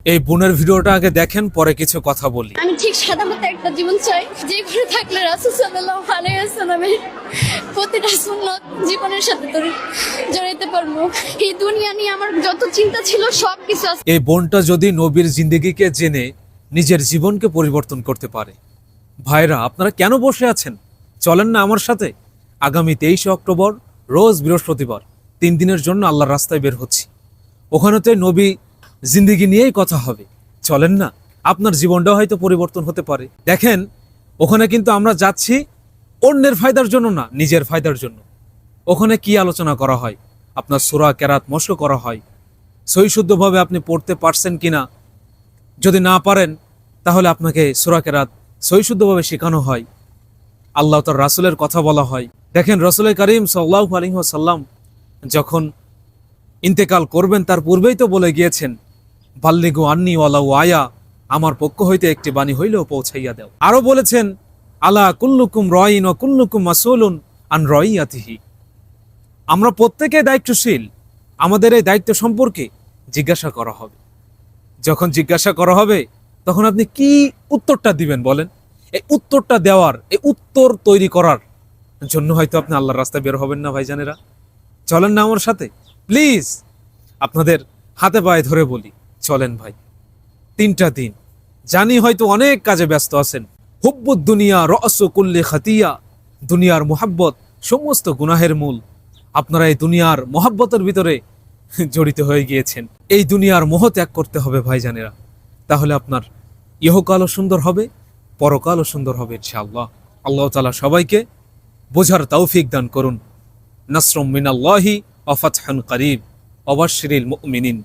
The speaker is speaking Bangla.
এই বোনের ভিডিওটা আগে দেখেন, পরে কিছু কথা বলি। আমি ঠিক সাদামাটা একটা জীবন চাই, যে ঘরে থাকলে রাসূল সাল্লাল্লাহু আলাইহি ওয়াসাল্লামের প্রতিটা সুন্নাত জীবনের সাথে জড়াইতে পারবো। এই দুনিয়া নিয়ে আমার যত চিন্তা ছিল সব কিছু এই বোনটা যদি নবীর জিন্দেগিকে জেনে নিজের জীবনকে পরিবর্তন করতে পারে। ভাইরা, আপনারা কেন বসে আছেন? চলেন না আমার সাথে। আগামী 23 অক্টোবর রোজ বৃহস্পতিবার 3 দিনের জন্য আল্লাহর রাস্তায় বের হচ্ছি। ওখানেতে নবী জিন্দেগি নিয়েই কথা হবে। চলেন না, আপনার জীবনটাও হয়তো পরিবর্তন হতে পারে। দেখেন, ওখানে কিন্তু আমরা যাচ্ছি অন্যের ফায়দার জন্য না, নিজের ফায়দার জন্য। ওখানে কি আলোচনা করা হয়, আপনার সূরা কেরাত মশক করা হয়, সহিশুদ্ধভাবে আপনি পড়তে পারছেন কিনা। যদি না পারেন তাহলে আপনাকে সূরা কেরাত সহিশুদ্ধভাবে শেখানো হয়। আল্লাহ তার রাসূলের কথা বলা হয়। দেখেন, রাসূল করিম সাল্লাল্লাহু আলাইহি ওয়াসাল্লাম যখন ইন্তেকাল করবেন তার পূর্বেই তো বলে গিয়েছেন, বাল্লিগু আন্নি ওয়ালাউ আয়া, আমার পক্ষ হইতে একটি বাণী হইলেও পৌঁছাইয়া দাও। আরো বলেছেন, আলা কুল্লুকুম রাইন ওয়া কুল্লুকুম মাসউলুন আন রাইয়াতিহি। আমরা প্রত্যেকে দায়িত্বশীল, আমাদের এই দায়িত্ব সম্পর্কে জিজ্ঞাসা করা হবে। যখন জিজ্ঞাসা করা হবে তখন আপনি কি উত্তরটা দিবেন বলেন? এই উত্তরটা দেওয়ার, এই উত্তর তৈরি করার জন্য হয়তো আপনি আল্লাহর রাস্তায় বের হবেন না। ভাইজানেরা, চলেন না আমার সাথে প্লিজ। আপনাদের হাতে পায়ে ধরে বলি, চলেন ভাই। 3টা দিন, জানি হয়তো অনেক কাজে ব্যস্ত আছেন। হুব্বুদ দুনিয়া রসু কুল্লি খাতিয়া, দুনিয়ার মোহাব্বত সমস্ত গুনাহের মূল। আপনারা এই দুনিয়ার মোহাব্বতের ভিতরে জড়িত হয়ে গিয়েছেন। এই দুনিয়ার মোহ ত্যাগ করতে হবে ভাইজানেরা, তাহলে আপনার ইহকালও সুন্দর হবে, পরকালও সুন্দর হবে ইনশাআল্লাহ। আল্লাহ তাআলা সবাইকে বোঝার তৌফিক দান করুন। নাসরুম মিনাল্লাহি ওয়া ফাতহুন করিব ওয়া বাশশিরিল মুমিনিন।